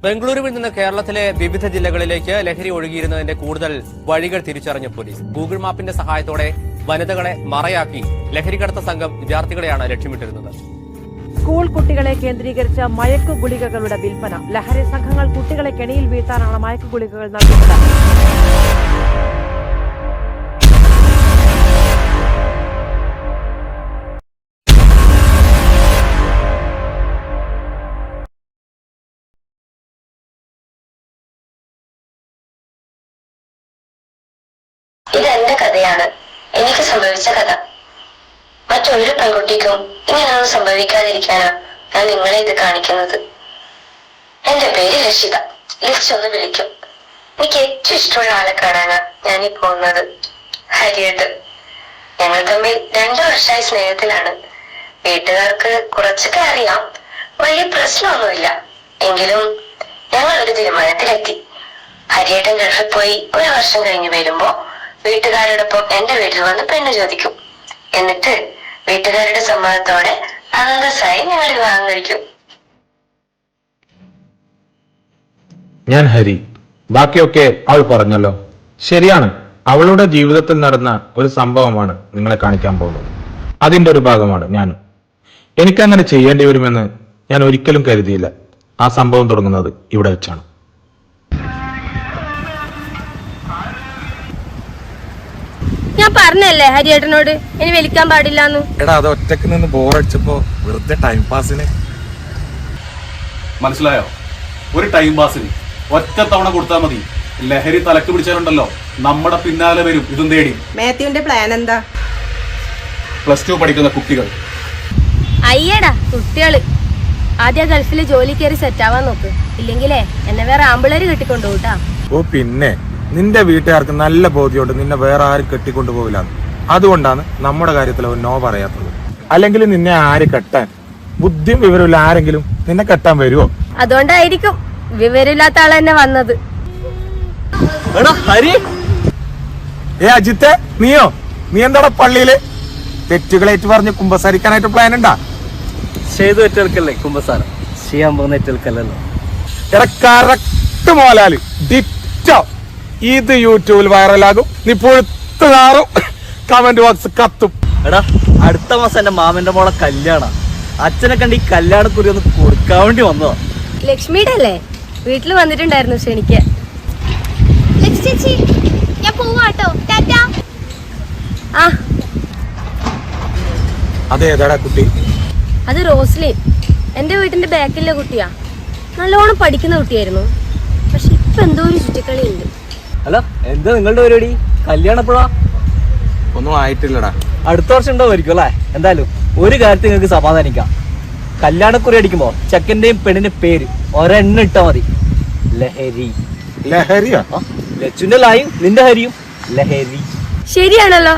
ബംഗളൂരുവിൽ നിന്ന് കേരളത്തിലെ വിവിധ ജില്ലകളിലേക്ക് ലഹരി ഒഴുകിയിരുന്നതിന്റെ കൂടുതൽ വഴികൾ തിരിച്ചറിഞ്ഞ പോലീസ്. ഗൂഗിൾ മാപ്പിന്റെ സഹായത്തോടെ വനിതകളെ മറയാക്കി ലഹരിക്കടത്ത സംഘം വിദ്യാർത്ഥികളെയാണ് ലക്ഷ്യമിട്ടിരുന്നത്. സ്കൂൾ കുട്ടികളെ കേന്ദ്രീകരിച്ച മയക്കുഗുളികകളുടെ വിൽപ്പന. ലഹരി സംഘങ്ങൾ കുട്ടികളെ കെണിയിൽ വീഴ്ത്താനാണ് മയക്കുഗുളികകൾ നൽകുന്നത്. ഇത് എന്റെ കഥയാണ്, എനിക്ക് സംഭവിച്ച കഥ. മറ്റൊരു പെൺകുട്ടിക്കും ഇങ്ങനെയൊന്നും സംഭവിക്കാതിരിക്കാനാ ഞാൻ നിങ്ങളെ ഇത് കാണിക്കുന്നത്. എന്റെ പേര് രക്ഷിത. ലിച്ചൊന്ന് വിളിക്കും. എനിക്ക് ഏറ്റവും ഇഷ്ടമുള്ള ആളെ കാണാനാ ഞാനീ പോകുന്നത്, ഹരിയേട്ടൻ. ഞങ്ങൾ തമ്മിൽ 2 വർഷമായി സ്നേഹത്തിലാണ്. വീട്ടുകാർക്ക് കുറച്ചൊക്കെ അറിയാം, വലിയ പ്രശ്നമൊന്നുമില്ല. എങ്കിലും ഞങ്ങൾ ഒരു തീരുമാനത്തിലെത്തി. ഹരിയേട്ടൻ ഗൾഫിൽ പോയി 1 വർഷം കഴിഞ്ഞ് വരുമ്പോ വീട്ടുകാരോടൊപ്പം എന്റെ വീട്ടിൽ വന്ന് പെണ്ണ് ചോദിക്കും. എന്നിട്ട് വീട്ടുകാരുടെ സമ്മതത്തോടെ അന്തസ്സായി ഞങ്ങൾ വിവാഹം കഴിക്കും. ഞാൻ ഹരി. ബാക്കിയൊക്കെ അവൾ പറഞ്ഞല്ലോ. ശരിയാണ്, അവളുടെ ജീവിതത്തിൽ നടന്ന ഒരു സംഭവമാണ് നിങ്ങളെ കാണിക്കാൻ പോകുന്നത്. അതിന്റെ ഒരു ഭാഗമാണ് ഞാനും. എനിക്കങ്ങനെ ചെയ്യേണ്ടി വരുമെന്ന് ഞാൻ ഒരിക്കലും കരുതിയില്ല. ആ സംഭവം തുടങ്ങുന്നത് ഇവിടെ വെച്ചാണ്. ഞാൻ പറഞ്ഞല്ലേ ഹരിയേട്ടനോട് ഇനി വലിക്കാൻ പാടില്ലാന്നു. എടാ, അത് ഒറ്റക്ക് നിന്ന് ബോറടിച്ചപ്പോ വെറുതെ ടൈം പാസിന്. മനസ്സിലായോ? ഒരു ടൈം പാസിന് ഒറ്റ തവണ കൊടുത്താൽ മതി. ലഹരി തലക്ക് പിടിച്ചാലുണ്ടല്ലോ, നമ്മുടെ പിന്നാലെ വരും ഇതും തേടി. മാത്യുവിന്റെ പ്ലാൻ എന്താ? +2 പഠിക്കുന്ന കുട്ടികൾ. അയ്യടാ കുട്ടികള് ആദ്യം ഗൾഫില് ജോലി കയറി സെറ്റ് ആവാൻ നോക്ക്. ഇല്ലെങ്കിലേ എന്നെ വേറെ ആമ്പിളേര് കെട്ടിക്കൊണ്ടുപോട്ടാ. ഓ പിന്നെ, നിന്റെ വീട്ടുകാർക്ക് നല്ല ബോധ്യമുണ്ട് നിന്നെ വേറെ ആരും കെട്ടിക്കൊണ്ടുപോകില്ല. അതുകൊണ്ടാണ് നമ്മുടെ കാര്യത്തിൽ ഒരു നോ പറയാത്തത്. അല്ലെങ്കിൽ നിന്നെ ആര് കെട്ടാൻ? ബുദ്ധിയും വിവരമില്ല ആരെങ്കിലും നിന്നെ കെട്ടാൻ വരുമോ? അതുകൊണ്ടായിരിക്കും വിവരമില്ലാത്ത ആൾ തന്നെ വന്നത്. അജിത്തെ, നീയോ? നീ എന്താടാ പള്ളിയില് തെറ്റുകളേറ്റ് പറഞ്ഞ് കുമ്പസാരിക്കാനായിട്ട് പ്ലാൻ ഉണ്ടാ? ചെയ്തു വെറ്റൽക്കല്ലേ കുമ്പസാരം, ചെയ്യാൻ പോകുന്ന വെറ്റൽക്കല്ലല്ലോ. Correct മോലാല് ditto. ഇത് യൂട്യൂബിൽ വൈറലാകും, നീ പൊഴുത്തു നാറും, കമന്റ് ബോക്സ് കത്തും. എടാ, അടുത്ത മാസം എന്റെ മാമന്റെ മോളെ കല്യാണ. അച്ഛനെ കണ്ട് ഈ കല്യാണക്കുറി ഒന്ന് കൊടുക്കാൻ വേണ്ടി വന്നതാ. ലക്ഷ്മിയുടെ അല്ലേ? വീട്ടിൽ വന്നിട്ടുണ്ടായിരുന്നു ക്ഷണിക്കാൻ. ചേച്ചി ഞാൻ പോവാട്ടോ, ടാറ്റാ. ആ അതേതാടാ കുട്ടി? അത് റോസ്ലിൻ, എന്റെ വീട്ടിന്റെ ബാക്കിലെ കുട്ടിയാ. നല്ലോണം പഠിക്കുന്ന കുട്ടിയായിരുന്നു. പക്ഷെ ഇപ്പൊ എന്തോ ഒരു ചുറ്റിക്കളി ഉണ്ട്. അല്ല, എന്താ നിങ്ങളുടെ പരിപാടി? കല്യാണം എപ്പോഴാ? ഒന്നും ആയിട്ടില്ലടാ. അടുത്ത വർഷം ഉണ്ടാവുമായിരിക്കും അല്ലേ? എന്തായാലും ഒരു കാര്യത്തിൽ നിങ്ങൾക്ക് സമാധാനിക്കാം. കല്യാണക്കുറി അടിക്കുമ്പോ ചെക്കന്റെയും പെണ്ണിന്റെ പേര് ഒരെണ്ണം ഇട്ടാ മതി, ലഹരി. ലഹരിയാ? ലച്ചുന്റെ ലായും നിന്റെ ഹരിയും ലഹരി. ശരിയാണല്ലോ,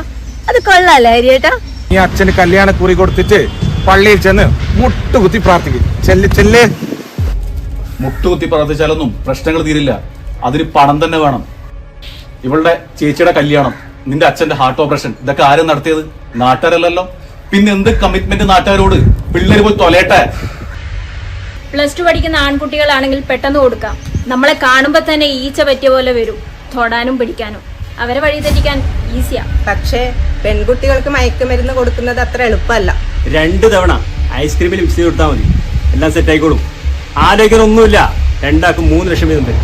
അത് കൊള്ളാല്ലേ ഹരിയേട്ടാ? നീ അച്ഛന് കല്യാണക്കുറി കൊടുത്തിട്ട് പള്ളിയിൽ ചെന്ന് മുട്ടുകുത്തി പ്രാർത്ഥിക്കും. ചെല്ല്. മുട്ടുകുത്തി പ്രവർത്തിച്ചാലൊന്നും പ്രശ്നങ്ങൾ തീരില്ല. അതിന് പണം തന്നെ വേണം. ഇവളുടെ ചേച്ചിയുടെ കല്യാണം, നിന്റെ അച്ഛന്റെ ഹാർട്ട് ഓപ്പറേഷൻ, ഇതൊക്കെ ആരും നടത്തിയത്? നാട്ടുകാരല്ലല്ലോ. പിന്നെ എന്ത് കമ്മിറ്റ്മെന്റ് നാട്ടുകാരോട്? പിള്ളേര് പോയി തൊലയട്ടെ. +2 പഠിക്കുന്ന ആൺകുട്ടികളാണെങ്കിൽ പെട്ടെന്ന് കൊടുക്കാം. നമ്മളെ കാണുമ്പോ തന്നെ ഈച്ച പറ്റിയ പോലെ വരും, തൊടാനും പിടിക്കാനും. അവരെ വഴി തെറ്റിക്കാൻ ഈസിയാ. പക്ഷേ പെൺകുട്ടികൾക്ക് മയക്കുമരുന്ന് കൊടുക്കുന്നത് അത്ര എളുപ്പമല്ല. 2 തവണ ഐസ്ക്രീമിൽ മിക്സ് ചെയ്ത് കൊടുത്താൽ മതി, എല്ലാം സെറ്റ് ആയിക്കോളും. ആലോചിക്കാനൊന്നുമില്ല. 2 3 ലക്ഷം വീതം തരും.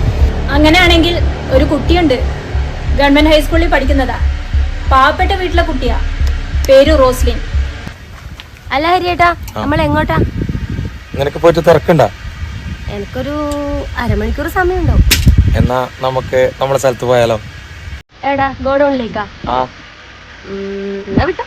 അങ്ങനെയാണെങ്കിൽ ഒരു കുട്ടിയുണ്ട്, ഗവൺമെന്റ് ഹൈസ്കൂളിൽ പഠിക്കുന്നതാ. പാവപ്പെട്ട വീട്ടിലെ കുട്ടിയാ, പേര് റോസ്ലിൻ. അല്ല ഹരിയേട്ടാ, നമ്മൾ എങ്ങോട്ടാ? നിനക്ക് പോയിട്ട് തിരക്കണ്ട? എനിക്കൊരു അരമണിക്കൂർ സമയം ഉണ്ടാവും. എന്നാ നമുക്ക് നമ്മുടെ സ്ഥലത്ത് പോയാലോ? എടാ, ഗോഡൌണിലേക്കാ? എന്നാ വിട്ടോ.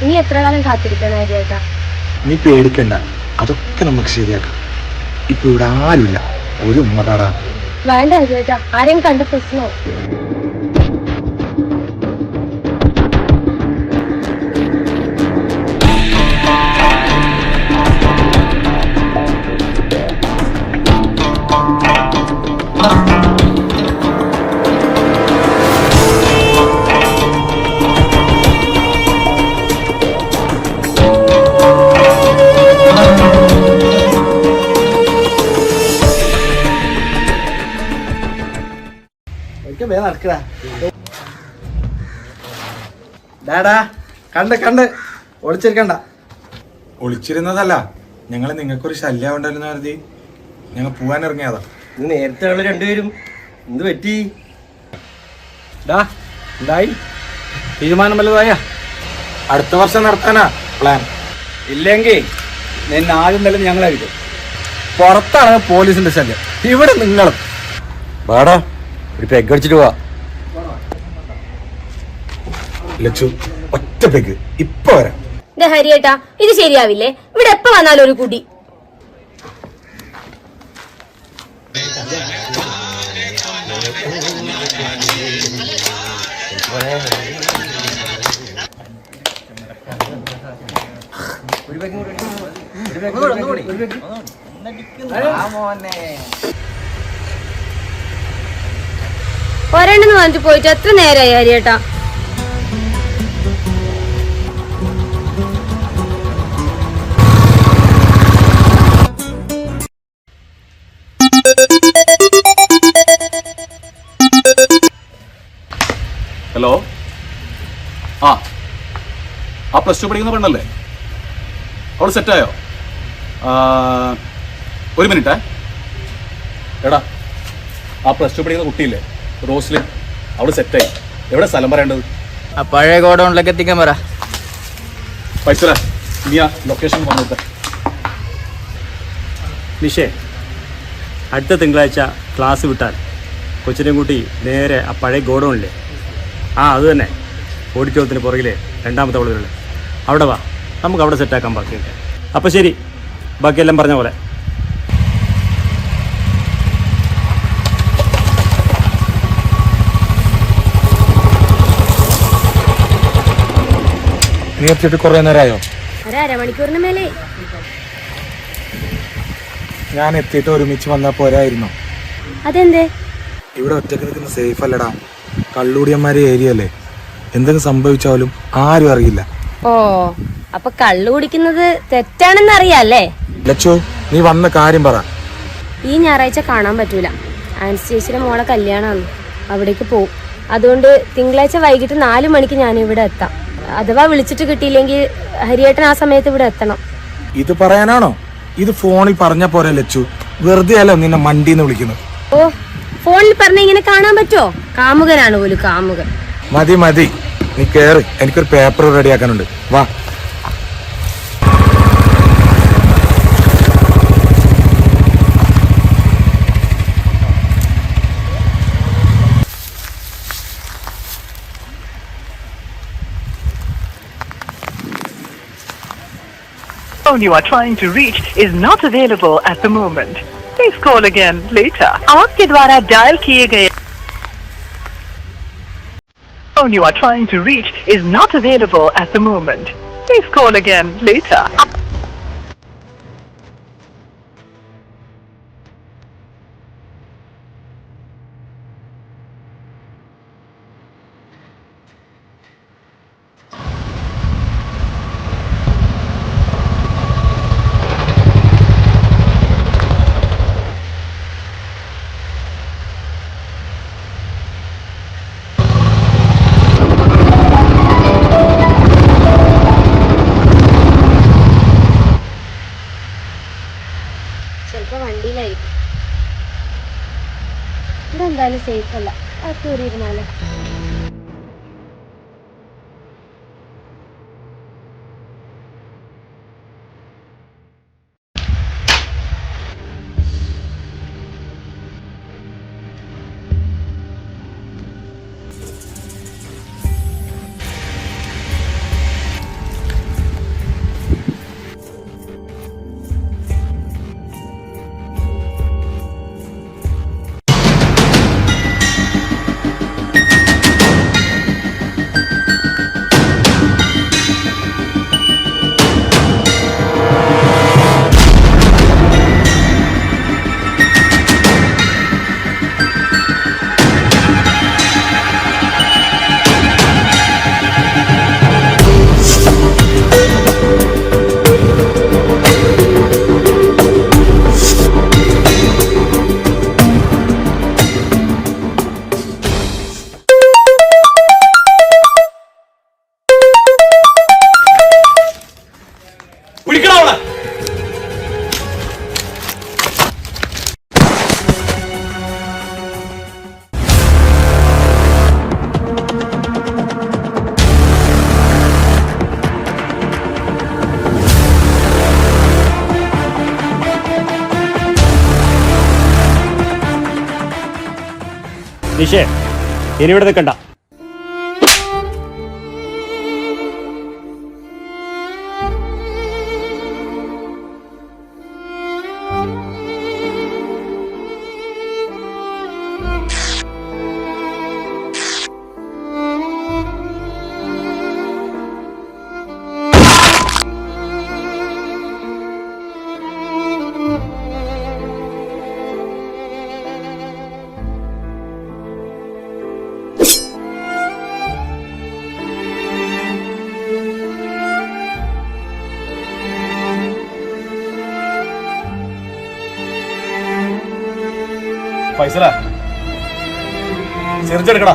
ഇനി എത്ര കാലം കാത്തിരിക്കാനായിരിക്കാ? നീ പേടിക്കണ്ട, അതൊക്കെ നമുക്ക് ശരിയാക്കാം. ഇപ്പൊ ഇവിടെ ആരുമില്ല, ഒരു ഉമ്മതാടാ. വേണ്ട ചേട്ടാ, ആരെയും കണ്ട പ്രശ്നമോ? ഡാടാ കണ്ട് ഒളിച്ചിരിക്കണ്ട. ഒളിച്ചിരുന്നതല്ല, ഞങ്ങൾ നിങ്ങൾക്കൊരു ശല്യമുണ്ടല്ലോ കരുതി ഞങ്ങൾ പോവാൻ ഇറങ്ങിയതാ. നേരത്തെ ഉള്ള രണ്ടുപേരും എന്ത് പറ്റി? എന്തായി? തീരുമാനം വല്ലതായ? അടുത്ത വർഷം നടത്താനാ പ്ലാൻ. ഇല്ലെങ്കിൽ നിന്നെ ആദ്യം തന്നെ ഞങ്ങളായിരിക്കും. പുറത്താണ് പോലീസിന്റെ ശല്യം, ഇവിടെ നിങ്ങളും. വാടാ, ഒരു പെഗ് അടിച്ചിട്ട് പോവാ. ലച്ചു, ഒറ്റ പെഗ് ഇപ്പൊ വരാം. ഹരിയേട്ടാ, ഇത് ശരിയാവില്ലേ? ഇവിടെ എപ്പോ വന്നാലും ഒരു കുടി. ഒരെണ്ണെന്ന് പറഞ്ഞിട്ട് പോയിട്ട് എത്ര നേരമായി ഹരിയേട്ടാ? ഹലോ, ആ പ്ലസ് ടു പഠിക്കുന്ന പെണ്ണല്ലേ? അവൾ സെറ്റായോ? ഒരു മിനിറ്റേ. എടാ, ആ പ്ലസ് ടു പഠിക്കുന്ന കുട്ടിയില്ലേ, റോസ്ലിൻ, അവൾ സെറ്റായി. എവിടെ സ്ഥലം പറയേണ്ടത്? ആ പഴയ ഗോഡൗണിലേക്ക് എത്തിക്കാൻ പറ. പൈസ നീ ആ ലൊക്കേഷൻ വന്നിട്ട്. നിഷേ, അടുത്ത തിങ്കളാഴ്ച ക്ലാസ് വിട്ടാൽ കൊച്ചിനെയും കൂട്ടി നേരെ ആ പഴയ ഗോഡൗണില്ലേ, അത് തന്നെ, ഓഡിറ്റോറിയത്തിന് പുറകിലെ രണ്ടാമത്തെ വളവിലുള്ള അവിടെ വാ. നമുക്ക് അവിടെ സെറ്റാക്കാൻ ബാക്കിയുണ്ട്. അപ്പോൾ ശരി, ബാക്കിയെല്ലാം പറഞ്ഞ പോലെ. നീ എത്തിയിട്ട് കുറെ നേരമായോ? അരമണിക്കൂറിന് മേലെ. ഞാൻ എത്തിയിട്ട് ഒരുമിച്ച് വന്നാ പോരായിരുന്നോ? അതെന്തേ? ഇവിടെ ഒറ്റക്ക് നിൽക്കുന്ന സേഫ് അല്ലടാ. കള്ളുടിയന്മാരെ ഏരിയ അല്ലേ, എന്തെങ്കിലും സംഭവിച്ചാലും ആരും അറിയില്ല. ഓ, അപ്പൊ കള്ളു കുടിക്കുന്നത് തെറ്റാണെന്ന് അറിയാല്ലേ? ലച്ചു, നീ വന്ന കാര്യം പറ. ഈ ഞായറാഴ്ച കാണാൻ പറ്റൂല, ആൻസി ചേച്ചിയുടെ മോളെ കല്യാണമാണ്, അവിടേക്ക് പോവും. അതുകൊണ്ട് തിങ്കളാഴ്ച വൈകിട്ട് 4 മണിക്ക് ഞാൻ ഇവിടെ എത്താം. അഥവാ വിളിച്ചിട്ട് കിട്ടിയില്ലെങ്കിൽ ഹരിയേട്ടൻ ആ സമയത്ത് ഇവിടെ എത്തണം. ഇത് പറയാനാണോ? ഇത് ഫോണിൽ പറഞ്ഞ പോരെ ലച്ചു, വെറുതെ അല്ലോ നിന്നെ മണ്ടീന്ന് വിളിക്കുന്നത്. ഓ, ഫോണിൽ പറഞ്ഞ ഇങ്ങനെ കാണാൻ പറ്റുമോ? കാമുകനാണ് പോലും, കാമുകൻ. മതി മതി, നീ കേറ്, എനിക്കൊരു പേപ്പർ റെഡിയാക്കാനുണ്ട്. വാ. The phone you are trying to reach is not available at the moment. Please call again later. आपके द्वारा डायल किए गए phone you are trying to reach is not available at the moment. Please call again later. ചിലപ്പോ വണ്ടിയിലായിരിക്കും. ഇവിടെ എന്തായാലും safe അല്ല, അത് കയറിയിരുന്നാലോ. നിഷേ ഇനി ഇവിടെ നിൽക്കണ്ട. ഫൈസല ചെറുച്ചെടുക്കടാ.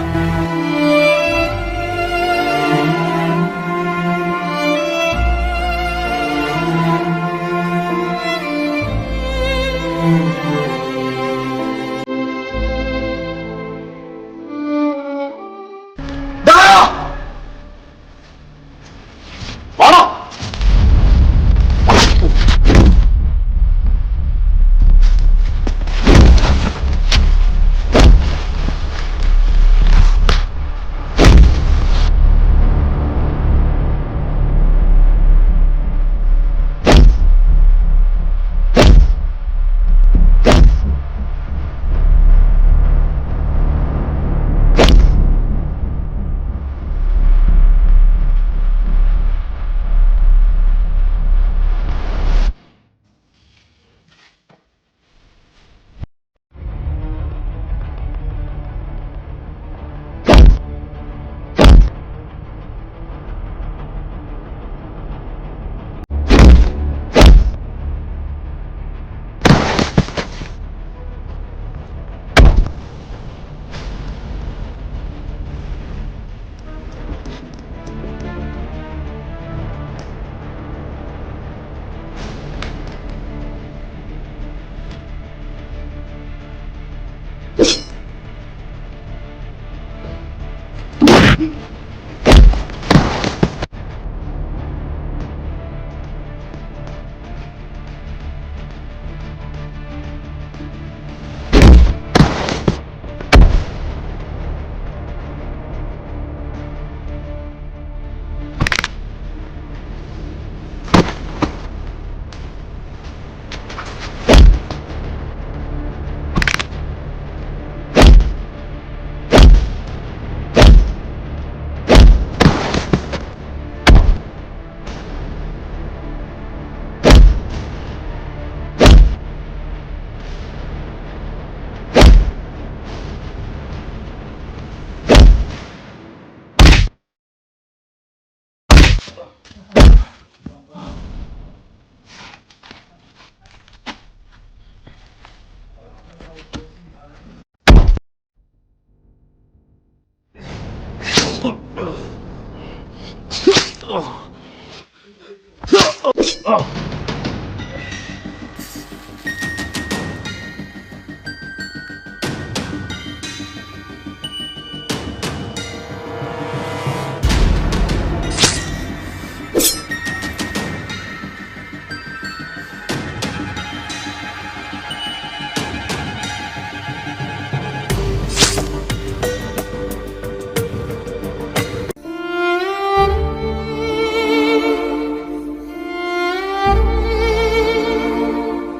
Oh.